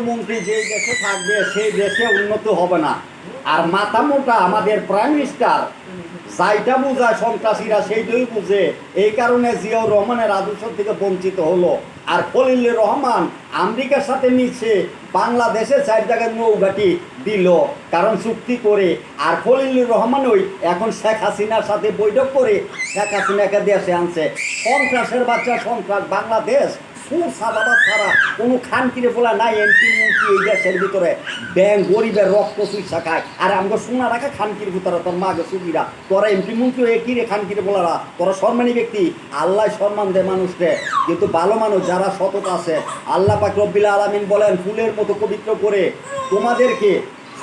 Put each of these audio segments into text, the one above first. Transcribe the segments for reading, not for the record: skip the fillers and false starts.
মন্ত্রী যে দেশে থাকবে সেই দেশে উন্নত হবে না। আর মাথা মোটা আমাদের প্রাইম মিনিস্টার যাইটা বোঝায় সন্ত্রাসীরা সেইটাই বুঝে, এই কারণে জিয়াউর রহমানের আদর্শ থেকে বঞ্চিত হলো। আর খলিলুর রহমান আমেরিকার সাথে মিশে বাংলাদেশে 4 জায়গায় নৌঘাটি দিল, কারণ চুক্তি করে। আর খলিলুর রহমান ওই এখন শেখ হাসিনার সাথে বৈঠক করে শেখ হাসিনাকে দেশে আনছে। সন্ত্রাসের বাচ্চা সন্ত্রাস বাংলাদেশ সাদাবাদ ছাড়া কোনো খান কিনে বলা নাই। এমপি মন্ত্রী এই দেশের ভিতরে ব্যাংক গরিবের রক্ত চুইসা খায়। আর আমাকে সোনা রাখা খান কিনে ভিতরে তোর মাকে সুবিরা তোরা এমপি মন্ত্রী হয়ে কিরে খান কিনে বলারা তোরা সম্মানী ব্যক্তি। আল্লাহ সম্মান দেয় মানুষকে, কিন্তু ভালো মানুষ যারা সততা আছে আল্লাহ পাক রব্বিল আলামিন বলেন ফুলের মতো পবিত্র করে তোমাদেরকে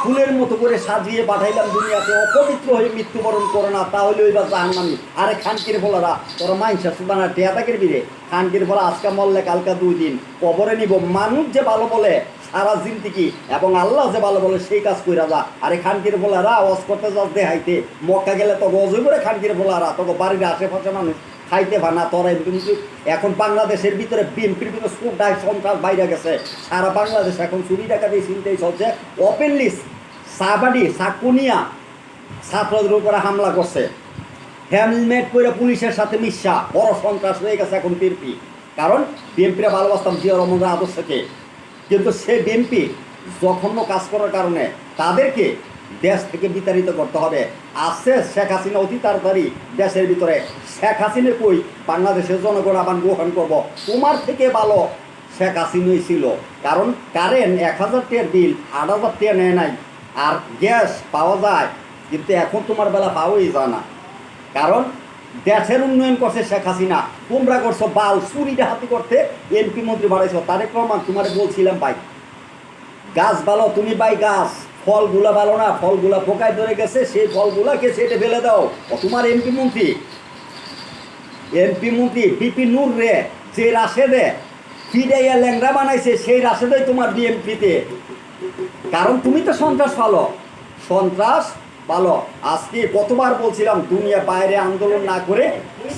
ফুলের মতো করে সাজিয়ে পাঠাইলাম দুনিয়াতে, অপবিত্র হয়ে মৃত্যুবরণ করো না, তাহলে ওইবার জাহান্নামী। আরে খানকির ফলারা তোরা মাইনসা সুবানা টেয়াটাকের বিরে খানকির ফলা আজকে মরলে কালকা 2 দিন কবরে নিব। মানুষ যে ভালো বলে সারা জিন্দিগি এবং আল্লাহ যে ভালো বলে সেই কাজ কইরা যা। আরে খানকির ফলারা ওয়াজ করতে যাস দেখাইতে মক্কা গেলে তো গজই করে খানকির ফলারা তোকে বাড়ির আশেপাশে মানুষ খাইতে ভানা তোরা। কিন্তু এখন বাংলাদেশের ভিতরে বিএনপির ভিতরে সুদায় সন্ত্রাস বাইরে গেছে। সারা বাংলাদেশ এখন চুরি ডাকাতি চিন্তাই চলছে। ওপেনলি সাবাডি সাকুনিয়া ছাত্রদের উপরে হামলা করছে, হেলমেট পরে পুলিশের সাথে মিশা বড় সন্ত্রাস হয়ে গেছে এখন বিএনপি। কারণ বিএনপিরা ভালোবাসতাম জিয়াউর রহমানের আদর্শকে, কিন্তু সে বিএনপি জঘন্য কাজ করার কারণে তাদেরকে দেশ থেকে বিতাড়িত করতে হবে। আসছে শেখ হাসিনা অতি তাড়াতাড়ি দেশের ভিতরে। শেখ হাসিনা কই বাংলাদেশের জনগণ আবার গ্রহণ করব। তোমার থেকে ভালো শেখ হাসিনাই ছিল, কারণ কারেন্ট 1000 টাকার বিল 8000 টাকা নেয় নাই। আর গ্যাস পাওয়া যায়, কিন্তু এখন তোমার বেলা পাওয়াই যায় না। কারণ দেশের উন্নয়ন করছে শেখ হাসিনা, তোমরা করছো বাল চুরি ডাহাতি করতে এমপি মন্ত্রী বাড়াইছো। তারেক রহমান তোমার বলছিলাম ভাই গাছ ভালো, তুমি ভাই গাছ ফলগুলা ভালো না, ফলগুলা পোকায় ধরে গেছে, সেই ফলগুলাকে সেটে ফেলে দাও। তোমার এমপি মন্ত্রী বিপি নূর রে যে রাশেদে ফিডাইয়া ল্যাংরা বানাইছে সেই রাশেদাই তোমার বিএমপিতে। কারণ তুমি তো সন্ত্রাস ভালো। আজকে কতবার বলছিলাম দুনিয়া বাইরে আন্দোলন না করে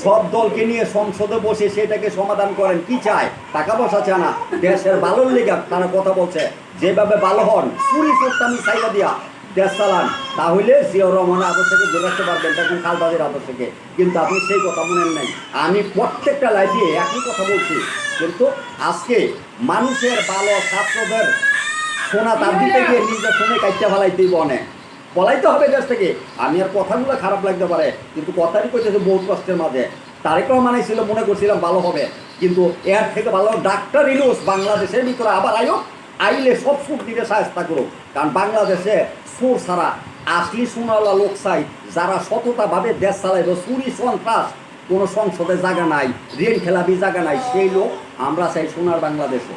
সব দলকে নিয়ে সংসদে বসে সেটাকে সমাধান করেন। কি চায়? টাকা পয়সা চায় না, দেশের ভালোর লেগে তারা কথা বলছে। যেভাবে ভালো হন চুরি আমি চাইলা দিয়া দেশ চালান, তাহলে জিয়াউর রহমানের আদর্শকে ধরে রাখতে পারবেন, তখন খালবাজের আদর্শকে। কিন্তু আপনি সেই কথা মনে নেই। আমি প্রত্যেকটা লাইফে একই কথা বলছি, কিন্তু আজকে মানুষের ভালো ছাত্রদের সোনা তার দিতে গিয়ে নিজের শুনে কাইটা ফেলাইতেই বলাইতে হবে দেশ থেকে। আমি আর কথাগুলো খারাপ লাগতে পারে, কিন্তু কথাই কইতেছে বহুত কষ্টের মাঝে। তারেক রহমান ছিল মনে করছিলাম ভালো হবে, কিন্তু এর থেকে ভালো ডাক্তার ইউনূস বাংলাদেশের ভিতরে আবার আইলে সব সুখ দিতে চেষ্টা করুক। কারণ বাংলাদেশে সুর ছাড়া আসলি সোনাওয়ালা লোক চাই, যারা সততাভাবে দেশ চালাইব। চুরি সন্ত্রাস কোনো সংসদে জায়গা নাই, ঋণ খেলাপি জায়গা নাই, সেই লোক আমরা চাই সোনার বাংলাদেশে।